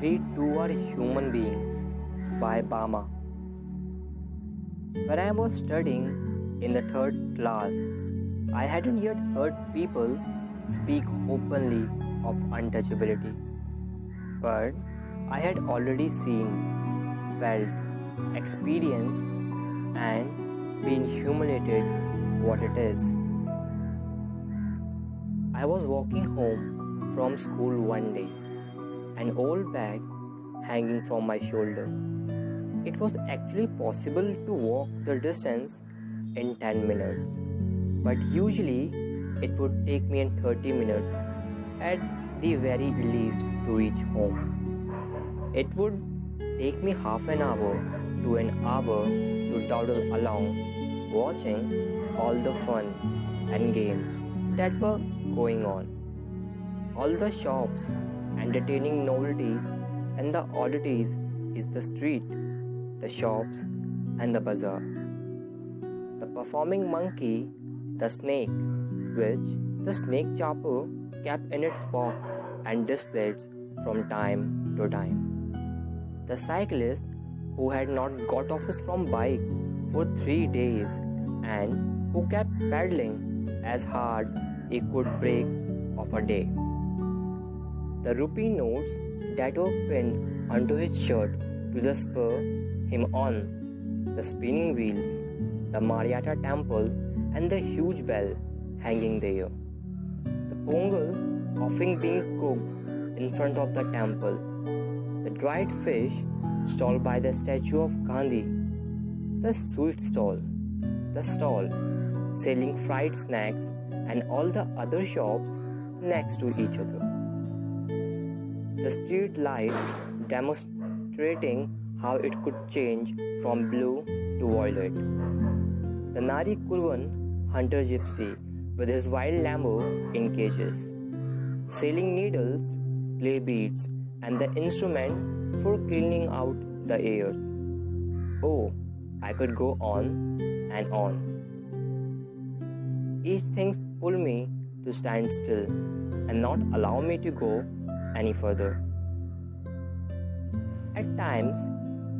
We Too Are Human Beings by Bama. When I was studying in the third class, I hadn't yet heard people speak openly of untouchability, but I had already seen, felt, experienced, and been humiliated what it is. I was walking home from school one day, an old bag hanging from my shoulder. It was actually possible to walk the distance in 10 minutes, but usually it would take me in 30 minutes at the very least to reach home. It would take me half an hour to an hour to dawdle along, watching all the fun and games that were going on. All the shops, entertaining novelties, and the oddities is the street, the shops, and the bazaar. The performing monkey, the snake, which the snake charmer kept in its pocket and displayed from time to time. The cyclist who had not got off his from bike for 3 days and who kept pedaling as hard he could break of a day. The rupee notes that were pinned onto his shirt to the spur him on, the spinning wheels, the Marietta temple, and the huge bell hanging there. The pongal often being cooked in front of the temple, the dried fish stall by the statue of Gandhi, the sweet stall, the stall selling fried snacks, and all the other shops next to each other. The street light demonstrating how it could change from blue to violet. The Nari Kurvan hunter gypsy with his wild lambo in cages, selling needles, clay beads, and the instrument for cleaning out the ears. Oh, I could go on and on. Each thing pull me to stand still and not allow me to go any further. At times,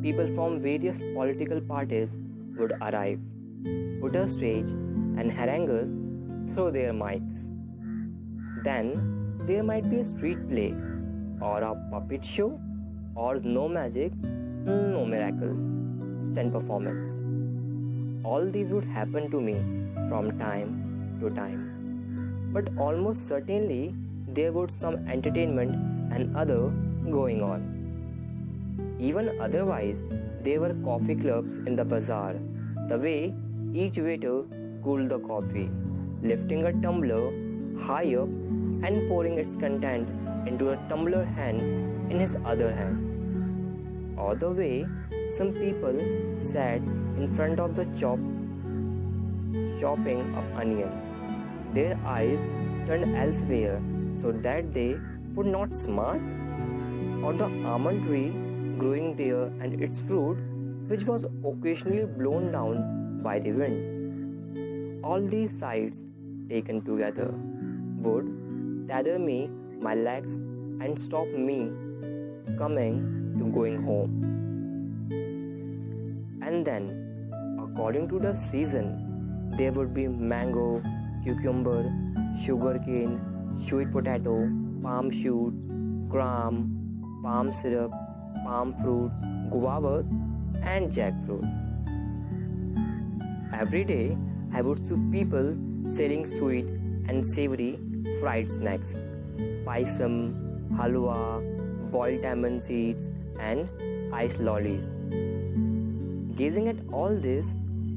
people from various political parties would arrive, put a stage, and harangue us through their mics. Then there might be a street play, or a puppet show, or no magic, no miracle, stunt performance. All these would happen to me from time to time. But almost certainly there would some entertainment and other going on. Even otherwise, there were coffee clubs in the bazaar, the way each waiter cooled the coffee, lifting a tumbler high up and pouring its content into a tumbler hand in his other hand. Or the way some people sat in front of the chopping of onion, their eyes turned elsewhere so that they would not smart, or the almond tree growing there and its fruit which was occasionally blown down by the wind. All these sights taken together would tether me my legs and stop me coming to going home. And then, according to the season, there would be mango, cucumber, sugarcane, sweet potato, palm shoots, gram, palm syrup, palm fruits, guavas, and jackfruit. Every day, I would see people selling sweet and savory fried snacks, paisam, halwa, boiled tamarind seeds, and iced lollies. Gazing at all this,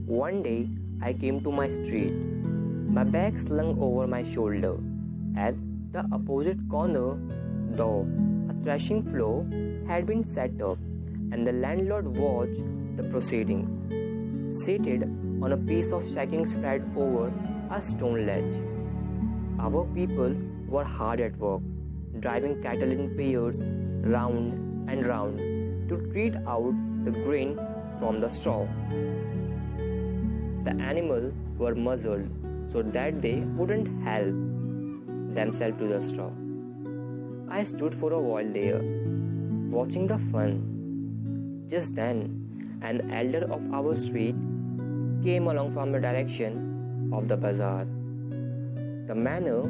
one day I came to my street, my bag slung over my shoulder. At the opposite corner, though, a threshing floor had been set up, and the landlord watched the proceedings, seated on a piece of sacking spread over a stone ledge. Our people were hard at work, driving cattle in pairs round and round to treat out the grain from the straw. The animals were muzzled so that they wouldn't help themselves to the straw. I stood for a while there, watching the fun. Just then, an elder of our street came along from the direction of the bazaar. The manner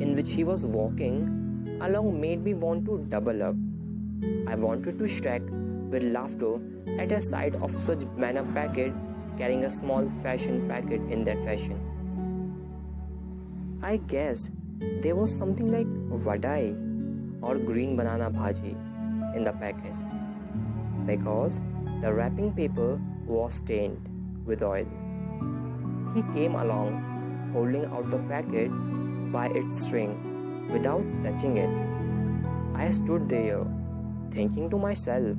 in which he was walking along made me want to double up. I wanted to strike with laughter at the sight of such banana packet carrying a small fashion packet in that fashion. I guessed there was something like vadai or green banana bhaji in the packet because the wrapping paper was stained with oil. He came along holding out the packet by its string without touching it. I stood there thinking to myself,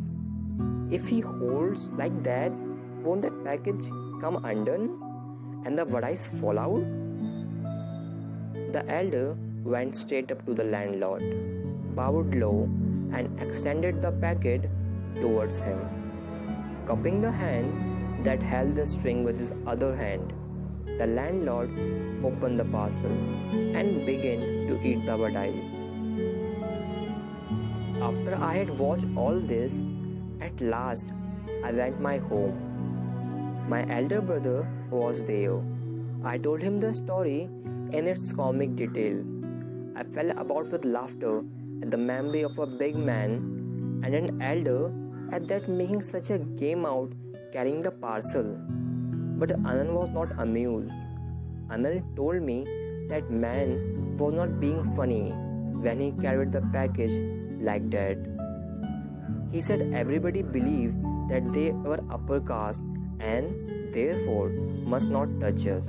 if he holds like that, won't that package come undone and the vadais fall out? The elder went straight up to the landlord, bowed low, and extended the packet towards him. Cupping the hand that held the string with his other hand, the landlord opened the parcel and began to eat the vadais. After I had watched all this, at last I went my home. My elder brother was there. I told him the story in its comic detail. I fell about with laughter at the memory of a big man and an elder at that making such a game out carrying the parcel. But Anand was not amused. Anand told me that man was not being funny when he carried the package like that. He said everybody believed that they were upper caste and therefore must not touch us.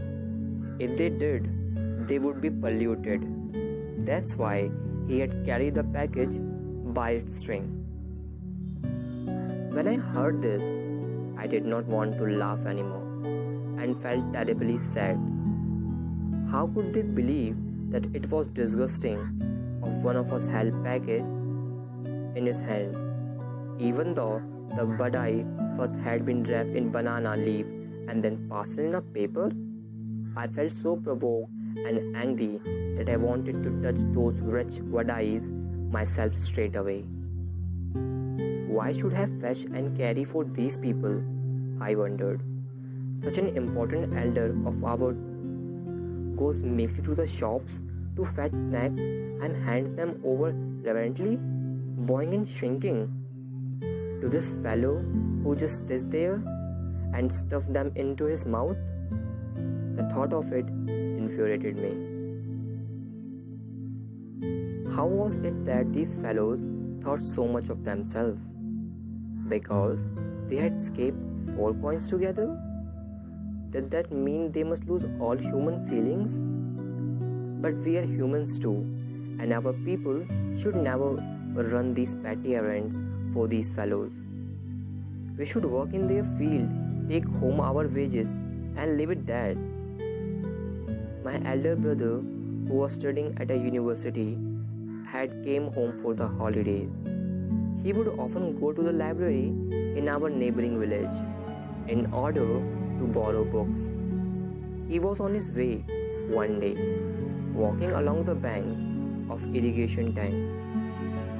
If they did, they would be polluted. That's why he had carried the package by its string. When I heard this, I did not want to laugh anymore and felt terribly sad. How could they believe that it was disgusting of one of us held package in his hands, even though the vadai first had been wrapped in banana leaf and then passed in a paper? I felt so provoked and angry that I wanted to touch those rich vadais myself straight away. Why should I fetch and carry for these people? I wondered. Such an important elder of ours goes meekly to the shops to fetch snacks and hands them over reverently, bowing and shrinking, to this fellow who just sits there and stuffs them into his mouth. The thought of it infuriated me. How was it that these fellows thought so much of themselves? Because they had escaped 4 points together? Did that mean they must lose all human feelings? But we are humans too, and our people should never run these petty errands for these fellows. We should work in their field, take home our wages, and leave it that. My elder brother, who was studying at a university, had came home for the holidays. He would often go to the library in our neighboring village in order to borrow books. He was on his way one day, walking along the banks of irrigation tank.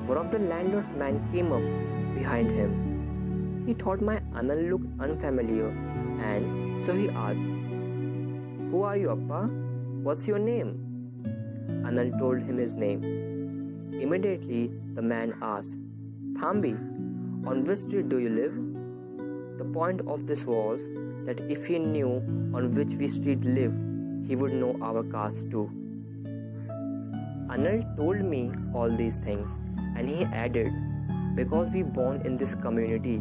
One of the landlord's men came up behind him. He thought my Anand looked unfamiliar, and so he asked, "Who are you, Appa? What's your name?" Anand told him his name. Immediately, the man asked, "Thambi, on which street do you live?" The point of this was that if he knew on which we street lived, he would know our caste too. Anand told me all these things, and he added, "Because we born in this community,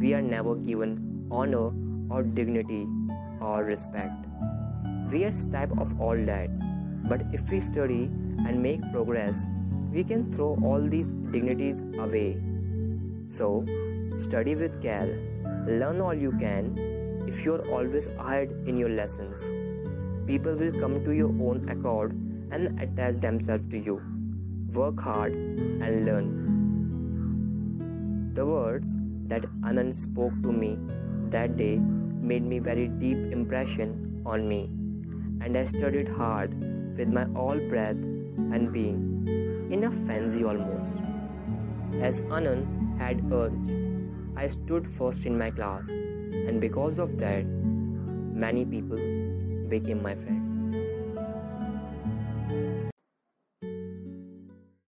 we are never given honor or dignity or respect. We are stripped of all that, but if we study and make progress, we can throw all these dignities away. So, study with care, learn all you can. If you are always ahead in your lessons, people will come to your own accord and attach themselves to you. Work hard and learn." The words that Anand spoke to me that day made me very deep impression on me, and I studied hard with my all breath and being, in a frenzy almost. As Anand had urged. I stood first in my class, and because of that, many people became my friend.